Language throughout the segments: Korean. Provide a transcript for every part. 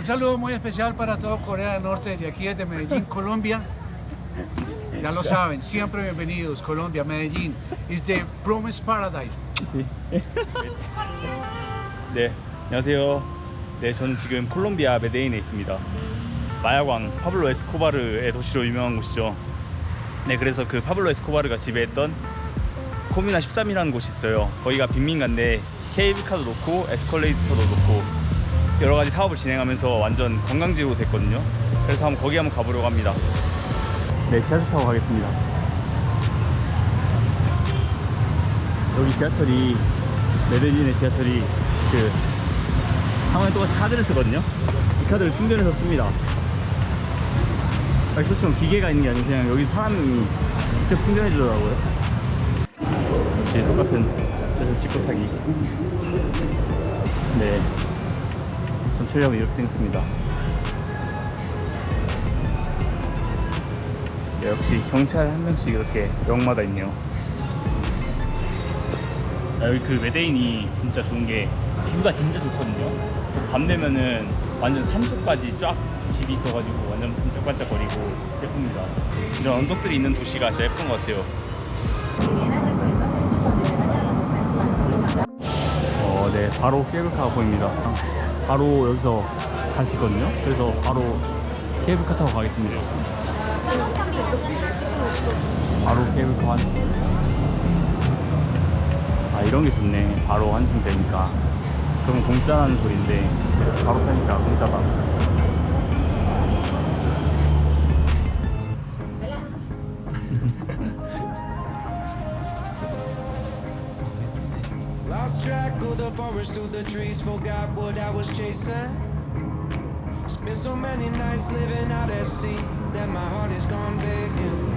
Un saludo muy especial para todo Corea del Norte, de aquí desde Medellín, Colombia. Ya lo saben, siempre bienvenidos, Colombia, Medellín. It's the promised paradise. 네, 안녕하세요. 네, 저는 지금 콜롬비아 메데인에 있습니다. 마약왕 파블로 에스코바르의 도시로 유명한 곳이죠. 네, 그래서 그 파블로 에스코바르가 지배했던 코미나 13이라는 곳이 있어요. 거기가 빈민가인데 케이블카도 놓고 에스컬레이터도 놓고 여러 가지 사업을 진행하면서 완전 관광지로 됐거든요. 그래서 거기 한번 가보려고 합니다. 네, 지하철 타고 가겠습니다. 여기 지하철이 메데인의 지하철이 그 한번에 똑같이 카드를 쓰거든요. 이 카드를 충전해서 씁니다. 말씀처럼 기계가 있는 게 아니고 그냥 여기 사람이 직접 충전해 주더라고요. 역시 똑같은 지하철 찍고 타기. 네, 전철역은 이렇게 생겼습니다. 네, 역시 경찰 한 명씩 이렇게 역마다 있네요. 여기 그 메데인이 진짜 좋은 게 뷰가 진짜 좋거든요. 밤 되면은 완전 산쪽까지 쫙 집이 있어가지고 완전 반짝반짝거리고 예쁩니다. 이런 언덕들이 있는 도시가 진짜 예쁜 것 같아요. 네, 바로 케이블카가 보입니다. 바로 여기서 갈 수 있거든요. 그래서 바로 케이블카 타고 가겠습니다. 바로 케이블카 환승. 아, 이런 게 좋네. 바로 환승 되니까. 그러면 공짜라는 소리인데 바로 타니까 공짜다. Lost track of the forest through the trees, forgot what I was chasing. Spent so many nights living out at sea that my heart is gone vacant.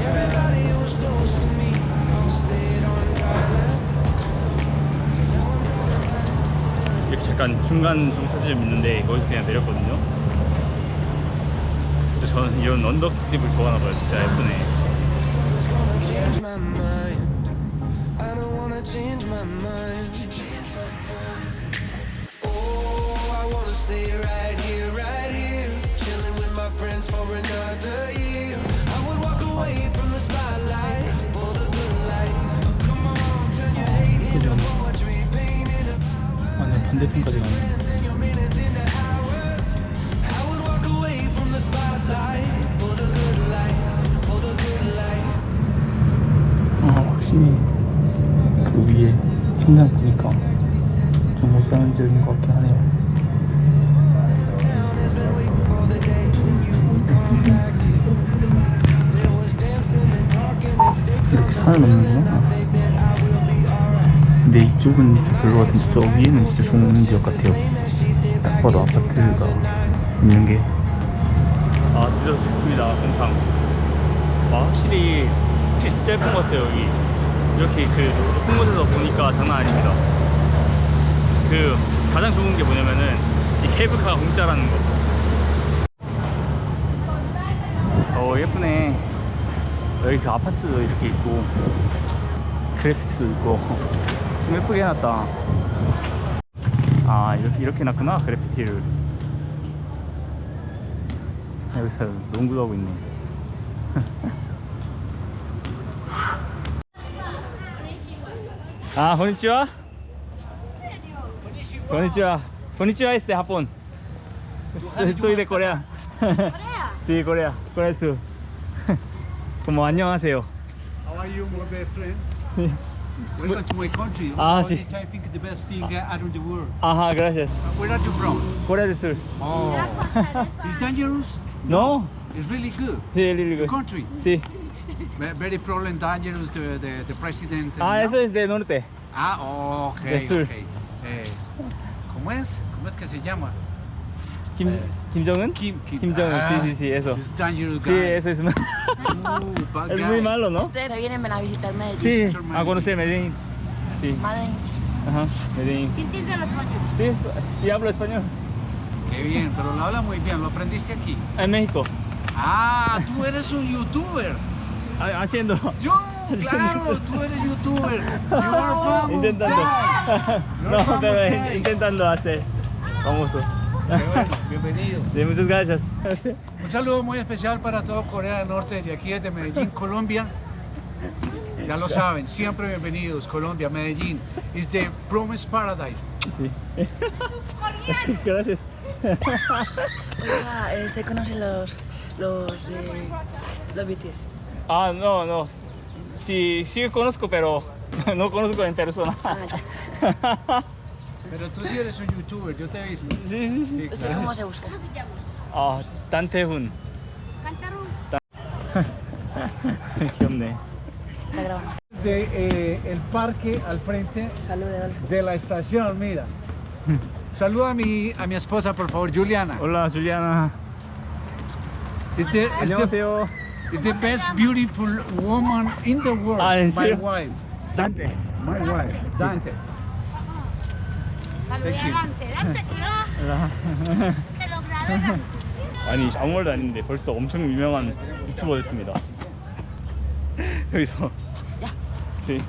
Everybody who was close to me all stayed on dry land. 이렇게 잠깐 중간 정차지점 있는데 거기서 그냥 내렸거든요. 근데 저는 이런 언덕집을 좋아하나봐요. 진짜 예쁘네. Change my mind. I don't wanna change my mind. Oh, I wanna stay right here, chilling with my friends for another year. I would walk away from the spotlight for the good life. Oh, come on, turn your hate into poetry, paint into power. 완전 반대편까지 가네. Turn your minutes into hours. I would walk away from the spotlight for the good life, for the good life. 확실히 그 위에 천장 보니까 좀 못 사는 지역인 것 같긴 하네요. 이렇게 산을 넘는구나. 근데 이쪽은 별로 같은데 저 위에는 진짜 좋은 지역 같아요. 딱 봐도 아파트가 있는 게. 아, 드디어 찍습니다. 동탕. 확실히 진짜 예쁜 것 같아요. 여기 이렇게 그 높은 곳에서 보니까 장난 아닙니다. 그 가장 좋은 게 뭐냐면은 이 케이블카가 공짜라는 거. 예쁘네. 여기 그 아파트도 이렇게 있고 그래피티도 있고 좀 예쁘게 해놨다. 아, 이렇게 해놨구나. 그래피티를. 여기서 농구도 하고 있네. 아, konnichiwa. Konnichiwa. Konnichiwa es de Japón. Soy de Corea. ¿Corea? Sí, Corea. Corea del Sur. Como 안녕하세요. How are you, my best friend? Welcome to my country. Ah, All sí. the time think the best thing out of the world. Ajá, gracias. Where are you from? Corea del Sur. Oh, it's dangerous. No? It's really good. Sí, really good. Country. Sí. Very problem dangerous. The president. Ah, eso es de norte. Ah, oh, ok. Del sur. Okay. ¿Cómo es? ¿Cómo es que se llama? 김정은? Kim. 김정은, sí, eso. It's dangerous Sí, guy. eso es. Bad Es guy. muy malo, ¿no? Ustedes me vienen a visitar Medellín. Sí, a conocer Medellín. Sí. Medellín. Ajá, Medellín. ¿Sí entiende el español? Sí, sí hablo español. Qué bien, pero lo habla muy bien. ¿Lo aprendiste aquí? En México. Ah, tú eres un youtuber. Haciendo. Yo, claro, tú eres youtuber. You are famous Intentando. guy. You're No, famous pero guy. intentando hacer. famoso. Qué bueno, bienvenido. Sí, muchas gracias. Un saludo muy especial para todo Corea del Norte, de aquí desde Medellín, Colombia. Ya lo saben, siempre bienvenidos, Colombia, Medellín. It's the Promised Paradise. Sí. Sí, gracias. Oiga, ¿se conocen los BTS? Ah, no. Sí, sí que conozco, pero no conozco en persona. Pero tú sí eres un youtuber, yo te he visto. Sí. Sí, ¿Usted cómo se busca? 아, 단태훈. 귀엽네. Está grabando. El parque al frente Salude, de la estación, mira. Saluda a mi esposa, por favor, Juliana. Hola, Juliana. 안녕하세요. It's the best beautiful woman in the world. Ah, ¿en my serio? wife. 단태. My wife, Dante. Thank you. 아니 아무 말도 아닌데 벌써 엄청 유명한 유튜버 됐습니다. 여기서. Sí.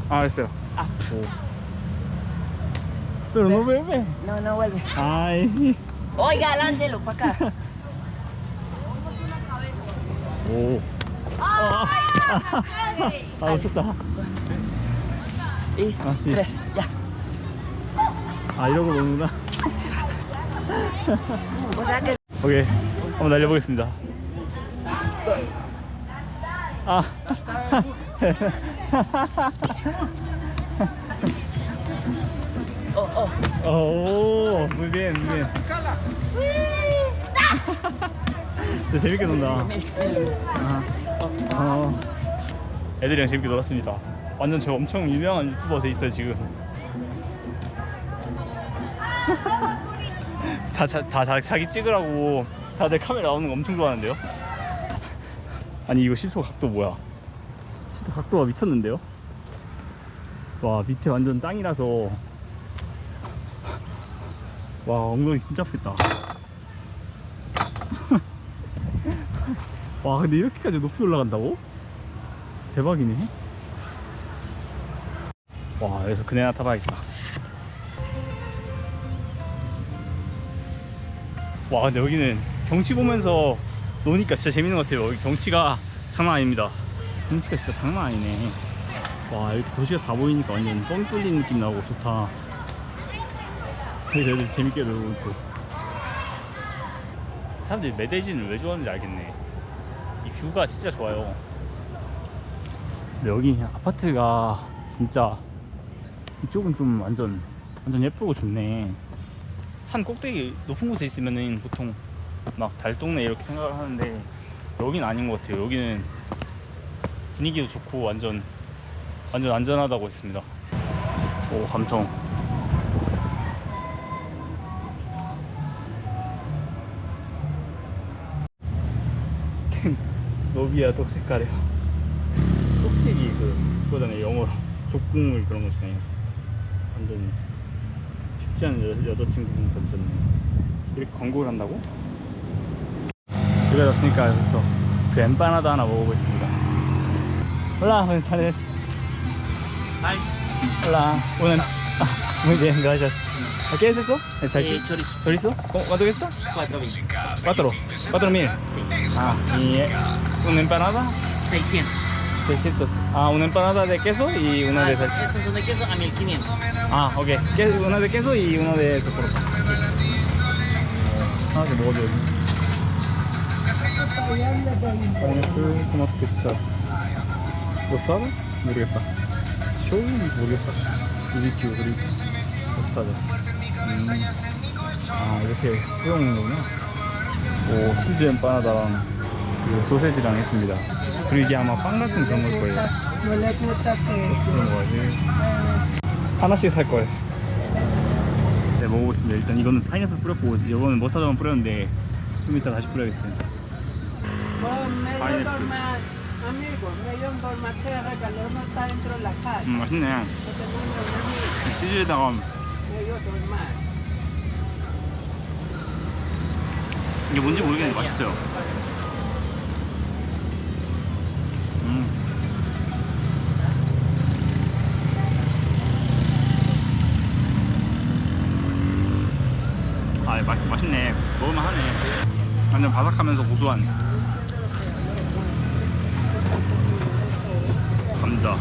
Ah, este. Ah. Pero no bebe. No vuelve. Ay. Oiga, láncelo para acá. 오. 아, 웃었다. Y Ah, sí. 3, ya. 아, 이러고 노는구나. O sea que 오케이. 한번 날려보겠습니다. 아. 오, muy bien. 진짜 재밌게 논다. 애들이랑 재밌게 놀았습니다. 완전 저 엄청 유명한 유튜버 돼 있어요 지금. 다 자기 찍으라고 다들 카메라 나오는 거 엄청 좋아하는데요. 아니 이거 시소 각도 뭐야? 시소 각도가 미쳤는데요? 와 밑에 완전 땅이라서 와 엉덩이 진짜 아프겠다. 와 근데 이렇게까지 높이 올라간다고? 대박이네. 와 여기서 그네나 타봐야겠다. 와 근데 여기는 경치 보면서 노니까 진짜 재밌는 것 같아요. 여기 경치가 장난 아닙니다. 경치가 진짜 장난 아니네. 와 이렇게 도시가 다 보이니까 완전 뻥 뚫린 느낌 나고 좋다. 그래서 애들 재밌게 놀고 있고. 사람들이 메데진을 왜 좋아하는지 알겠네. 이 뷰가 진짜 좋아요. 근데 여기 아파트가 진짜 이쪽은 좀 완전 예쁘고 좋네. 산 꼭대기 높은 곳에 있으면은 보통 막 달동네 이렇게 생각을 하는데 여긴 아닌 것 같아요. 여기는 분위기도 좋고 완전 안전하다고 했습니다. 오 감성. 노비아 독색가래요. 독색이 그거잖아요. 영어로 독국물 그런 거잖아요. 완전 쉽지 않은 여자친구분 가졌네. 이렇게 광고를 한다고? 비가 졌으니까 여기서 그 엠파나다 하나 먹어보겠습니다. Hola, buenas tardes. Hi. Hola, muy bien, gracias. ¿Qué es eso? ¿Es salchicha? Chorizo. ¿Chorizo? ¿Cuánto cuesta? 4.000. 4.000. Sí. Ah, y una empanada 600. 600. Ah, una empanada de queso y una de salchicha. Estos son de queso a 1.500. Ah, ok. Una de queso y una de soporte. 하나씩 먹어줘야지. 파인애플, 토마토 케찹. 머스타드? 모르겠다. 쇼우? 모르겠다. BBQ 그리고 머스타드. 아 이렇게 뿌려먹는 거구나. 오 치즈 엠파나다랑 그리고 소세지랑 했습니다. 그리고 이게 아마 빵 같은 그런 걸 거예요. 그런 거지. 하나씩 살 걸. 네 먹어보겠습니다. 일단 이거는 파인애플 뿌렸고 이거는 머스타드만 뿌렸는데 좀 이따 다시 뿌려야겠어요. 파인애플. 맛있네. 치즈에다가 이게 뭔지 모르겠는데 맛있어요. 맛있네. 먹을만 하네. 완전 바삭하면서 고소한 감자.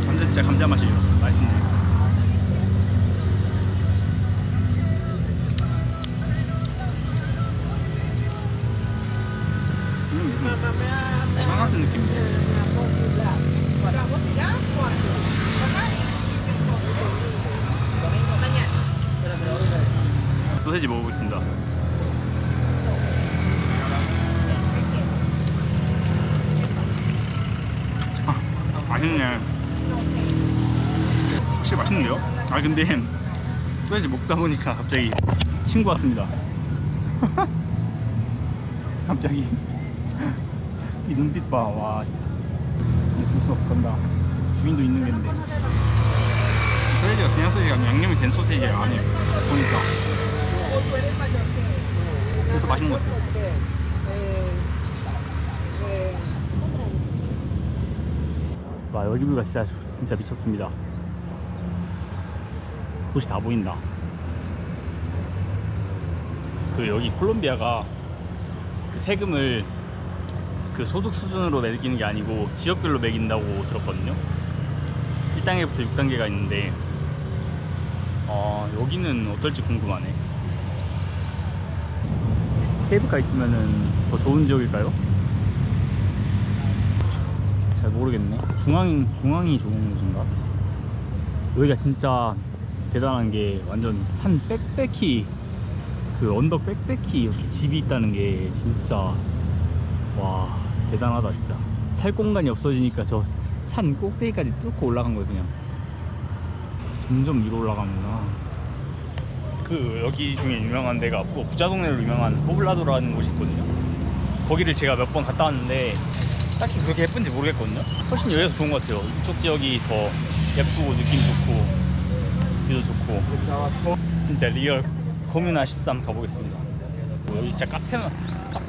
완전 진짜 감자 맛이에요. 맛있네. 빵 같은 느낌이네. 소세지 먹어보겠습니다. 맛있네. 확실히 맛있는데요? 아 근데 소세지 먹다 보니까 갑자기 친구 왔습니다. 갑자기 이 눈빛 봐. 와 줄 수 없단다. 주인도 있는 게인데 소세지가 그냥 소세지가 아니라 양념이 된 소세지 안에 보니까 그래서 맛있는 것 같아요. 와 여기 뷰가 진짜 미쳤습니다. 곳이 다 보인다. 그 여기 콜롬비아가 그 세금을 그 소득 수준으로 매기는 게 아니고 지역별로 매긴다고 들었거든요. 1단계부터 6단계가 있는데 여기는 어떨지 궁금하네. 케이블카 있으면은 더 좋은 지역일까요? 잘 모르겠네. 중앙이 좋은 곳인가? 여기가 진짜 대단한 게 완전 산 빽빽히 그 언덕 빽빽히 이렇게 집이 있다는 게 진짜 와 대단하다 진짜. 살 공간이 없어지니까 저 산 꼭대기까지 뚫고 올라간 거예요. 그냥 점점 위로 올라가는구나. 그 여기 중에 유명한 데가 부자 동네로 유명한 포블라도라는 곳이 있거든요. 거기를 제가 몇 번 갔다 왔는데 딱히 그렇게 예쁜지 모르겠거든요. 훨씬 여기가 좋은 것 같아요. 이쪽 지역이 더 예쁘고 느낌 좋고 뷰도 좋고. 진짜 리얼 코뮤나 13 가보겠습니다. 여기 진짜 카페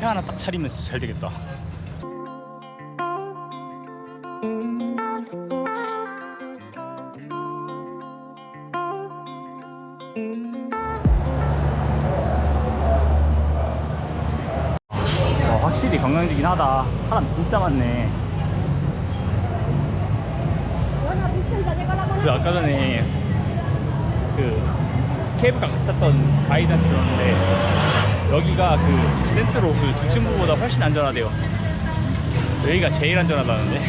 하나 딱 차리면 진짜 잘 되겠다. 확실히 관광지긴 하다. 사람 진짜 많네. 그 아까 전에 그 케이블카 같이 탔던 가이드한테 들었는데 여기가 그 센트로 그 중심부보다 훨씬 안전하대요. 여기가 제일 안전하다는데.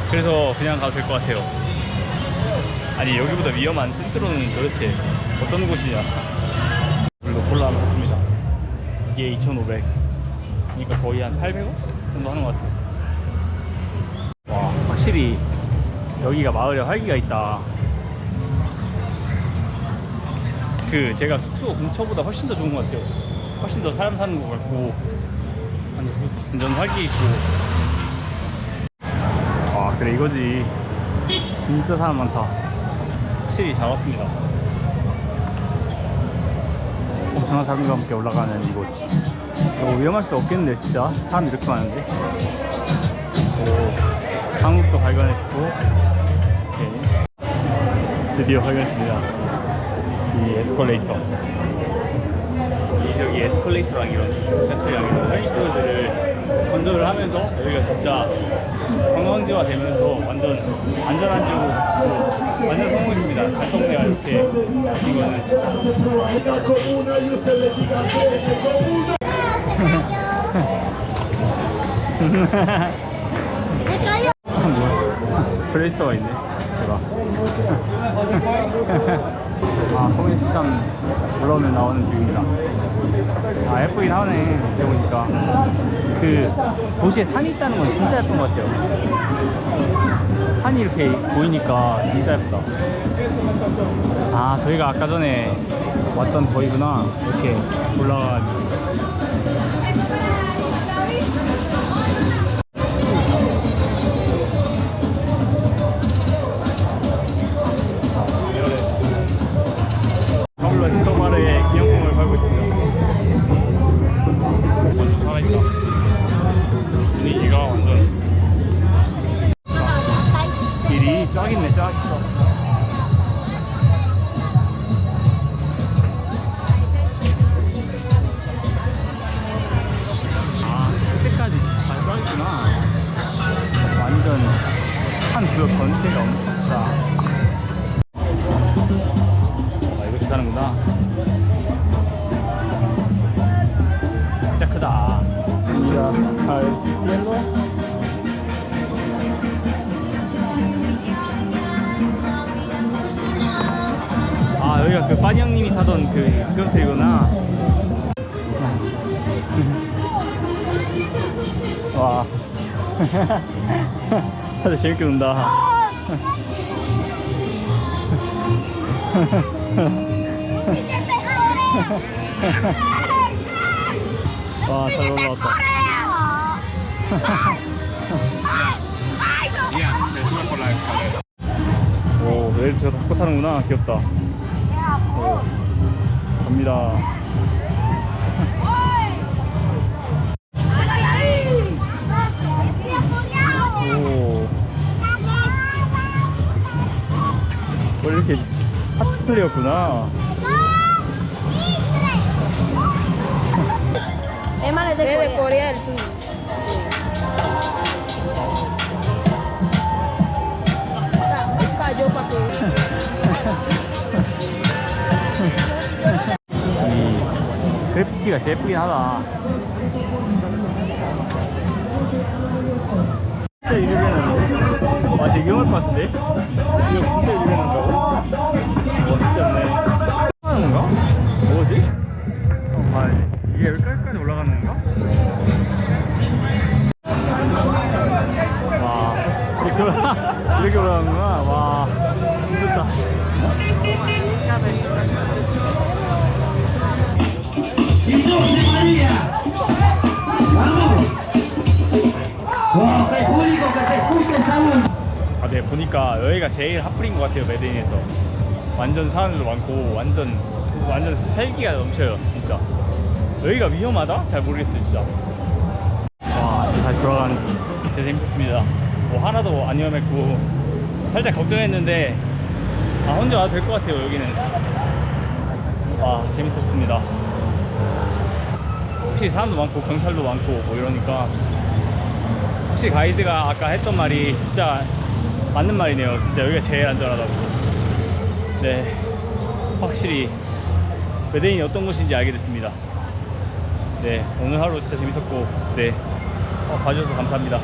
그래서 그냥 가도 될 것 같아요. 아니 여기보다 위험한 센트로는 도대체 어떤 곳이냐. 오늘도 콜라 하나 샀습니다. 이게 2,500. 그러니까 거의 한 800원 정도 하는 것 같아요. 와 확실히 여기가 마을에 활기가 있다. 그 제가 숙소 근처보다 훨씬 더 좋은 것 같아요. 훨씬 더 사람 사는 것 같고 완전 활기 있고. 와 그래 이거지. 진짜 사람 많다. 확실히 잘 왔습니다. 엄청난 사람과 함께 올라가는 이곳. 이거 위험할 수 없겠는데 진짜 사람 이렇게 많은데. 오, 한국도 발견했고. 오케이. 드디어 발견했습니다. 이 에스컬레이터. 이 지역이 에스컬레이터랑 이런 지하철이랑 이런 편의시설들을 건설을 하면서 여기가 진짜 관광지화 되면서 완전 안전한 지역으로 완전 성공했습니다. 달동네가 이렇게 바뀐 거는 뭐야? 플레이터가 있네. 대박. 아, 코미디 13 올라오면 나오는 뷰입니다. 아, 예쁘긴 하네. 이렇게 보니까. 그 도시에 산이 있다는 건 진짜 예쁜 것 같아요. 산이 이렇게 보이니까 진짜 예쁘다. 아, 저희가 아까 전에 왔던 거기구나. 이렇게 올라가가지고. 있구나. 진짜 크다. Mira al cielo. 아, 여기가 그 빠니 형님이 타던 그 미끄럼틀이구나. 와. 다들 재밌게 논다. 와, 잘 올라왔다. 오, 내일 저 탁구 타는구나. 귀엽다. 오, 갑니다. 오, 원래 이렇게 핫플레이였구나. Emma es de Corea del Sur. Cayó para que. 이 그래피티가 진짜 예쁘긴 하다. 진짜 유리배나는데? 와, 되게 위험할 것 같은데? 이거 진짜 유리배난다고? 와, 진짜 없네. 하는 건가? 뭐지? 아, 이게 여기까지 올라가는 건가? 와, 이렇게 올라가는구나. 와, 미쳤다. 아, 네, 보니까 여기가 제일 핫플인 것 같아요. 메데인에서 완전 사람들도 많고 완전 활기가 넘쳐요. 진짜 여기가 위험하다? 잘 모르겠어요. 진짜. 와, 이제 다시 돌아가는 진짜 재밌었습니다. 뭐 하나도 안 위험했고 살짝 걱정했는데 혼자 와도 될 것 같아요. 여기는. 와, 재밌었습니다. 확실히 사람도 많고 경찰도 많고 뭐 이러니까 확실히 가이드가 아까 했던 말이 진짜 맞는 말이네요. 진짜 여기가 제일 안전하다고. 네, 확실히 메데인이 어떤 곳인지 알게 됐습니다. 네, 오늘 하루 진짜 재밌었고, 네, 봐주셔서 감사합니다.